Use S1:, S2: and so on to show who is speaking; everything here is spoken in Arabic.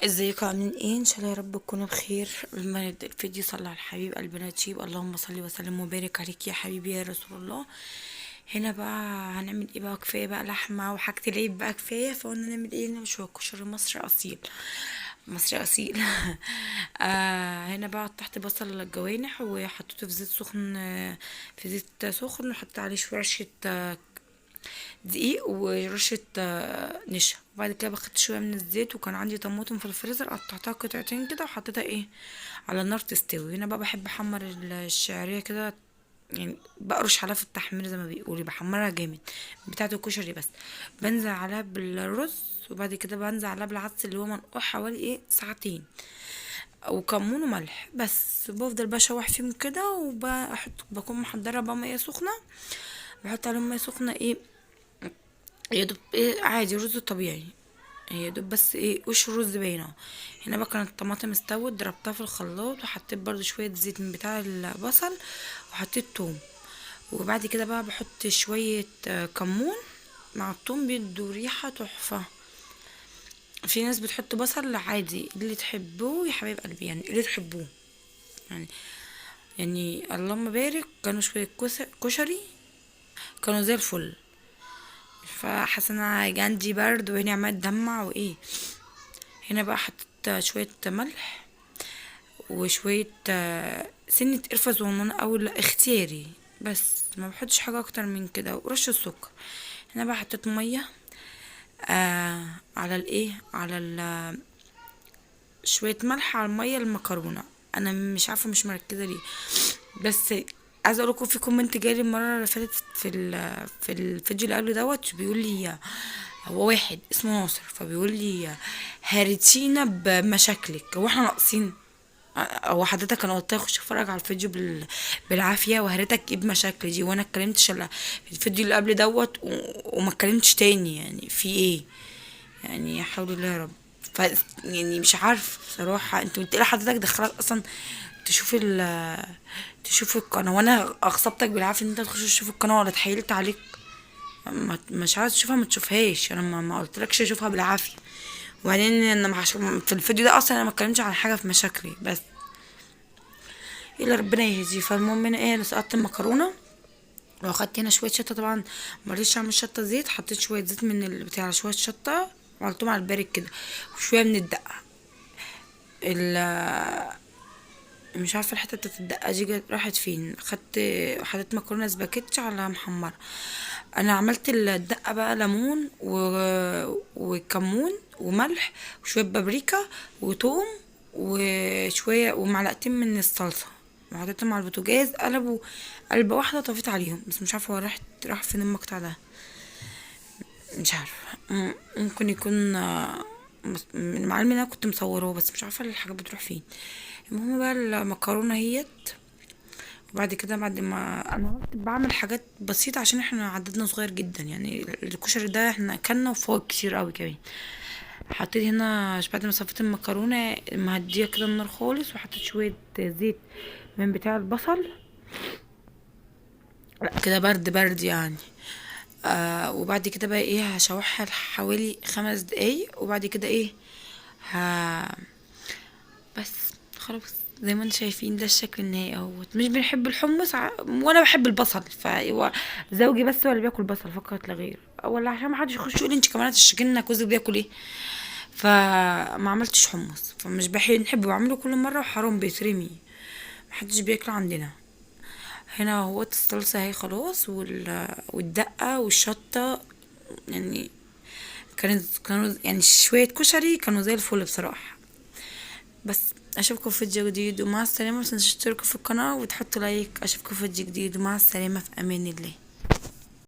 S1: ازيكم عاملين ايه؟ ان شاء الله يا رب تكونوا بخير. لما نبدا الفيديو صلى على الحبيب قلبنا تشيب، اللهم صل وسلم وبارك عليك يا حبيبي يا رسول الله. هنا بقى هنعمل ايه بقى؟ كفايه بقى لحمه وحاجه العيد بقى كفايه، فقلنا نعمل ايه؟ نشوي كشري مصري اصيل، مصري اصيل. هنا بقى قطعت بصل الجوانح وحطيته في زيت سخن، في زيت سخن، وحطيت عليه شويه رشه دقيق ورشة نشا. وبعد كده باخدت شوية من الزيت، وكان عندي طماطم في الفريزر قطعتها قطعتين كده وحطيتها ايه على النار تستوي. هنا بقى بحب احمر الشعرية كده، يعني بقرش عليها في التحمير زي ما بيقولوا، بحمرها جامد بتاعة الكشري. بس بنزل عليها بالرز، وبعد كده بنزل عليها بالعدس اللي هو منقوع حوالي ايه ساعتين، وكمون وملح بس. بفضل بقى اشوح فيهم كده، وبحط بكون محضره بقى ميه سخنه، بحط عليهم ميه سخنه ايه، يا دوب ايه عادي رز طبيعي، يا دوب بس ايه وش الرز باينه. هنا بقى كانت الطماطم استوت، ضربتها في الخلاط وحطيت برضو شويه زيت من بتاع البصل، وحطيت توم. وبعد كده بقى بحط شويه كمون مع التوم، بيدوا ريحه تحفه. في ناس بتحط بصل عادي، اللي تحبوه يا حبايب قلبي، يعني اللي تحبوه يعني. يعني اللهم بارك، كانوا شويه كشري كانوا زي الفل. فحاسه ان انا عندي برد وهنا عمال تدمع وايه. هنا بقى حطيت شويه ملح وشويه سنه قرفه صغننه او لا اختياري، بس ما بحطش حاجه اكتر من كده، ورشه سكر. هنا بقى حطيت ميه على الايه، على شويه ملح على الميه المكرونه. انا مش عارفه، مش مركزه ليه، بس عايزه اقول لكم في كومنت جالي المره اللي فاتت في الفيديو اللي قبل دوت، بيقول لي هو واحد اسمه ناصر، فبيقول لي هارتينا بمشاكلك، هو احنا ناقصين؟ هو حضرتك انا قلت اخش اتفرج على الفيديو بالعافيه، وهرتك ايه بمشاكل دي؟ وانا اتكلمتش الا في الفيديو اللي قبل دوت وما اتكلمتش تاني، يعني في ايه؟ يعني يا حول الله يا رب. ف يعني مش عارف بصراحه، انت قلت لي حضرتك دخلك اصلا تشوف تشوف القناه، وانا اغصبتك بالعافيه ان انت تخش تشوف القناه، ولا اتحايلت عليك مش عايز تشوفها ما تشوفهاش. انا ما قلتلكش اشوفها بالعافيه. وبعدين انا في الفيديو ده اصلا انا ما اتكلمتش عن حاجه في مشاكلي بس، الا ربنا يهديه. فالمهم انا ايه، انا سقطت المكرونه، واخدت هنا شويه شطه. طبعا مرضتش اعمل شطه زيت، حطيت شويه زيت من بتاع شويه شطه وعملتهم على البارد كده، وشويه من الدقه مش عارفه الحته بتاعت الدقه دي راحت فين. خدت حطيت مكرونه سباكيتي على محمره. انا عملت الدقه بقى ليمون وكمون وملح وشويه بابريكا وتوم وشويه ومعلقتين من الصلصه، وحطيتهم على البوتاجاز، قلبوا قلبه واحده، طفيت عليهم. بس مش عارفه هو راح فين المقطع ده، مش عارفه. ممكن يكون من معلم انا كنت مصوره، بس مش عارفه الحاجات بتروح فين. المهم بقى المكرونه هيت. وبعد كده بعد ما انا بعمل حاجات بسيطه عشان احنا عددنا صغير جدا، يعني الكشري ده احنا اكلنا وفوق كتير قوي كمان. حطيت هنا بعد ما صفيت المكرونه مهديه كده النار خالص، وحطيت شويه زيت من بتاع البصل، لا كده برد برد يعني. وبعد كده بقى ايه هشوحها حوالي 5 دقايق، وبعد كده ايه ه... بس خلاص. زي ما انتم شايفين ده الشكل النهائي اهوت. مش بنحب الحمص وانا بحب البصل، فهو زوجي بس هو اللي بياكل بصل فقط لا غير، ولا عشان ما حدش يخش يقول انت كمان هتشكلنا جوزك بياكل ايه. فما عملتش حمص، فمش نحب بعمله كل مره، وحرام بيترمي، محدش بياكله عندنا. هنا اهوت الصلصه اهي خلاص، والدقه والشطه، يعني كانوا يعني شويه كشري كانوا زي الفل بصراحه. بس اشوفكم في فيديو جديد، ومع السلامه. متنسوش تشتركوا في القناه وتحطوا لايك. اشوفكم في فيديو جديد، ومع السلامه، في امان الله.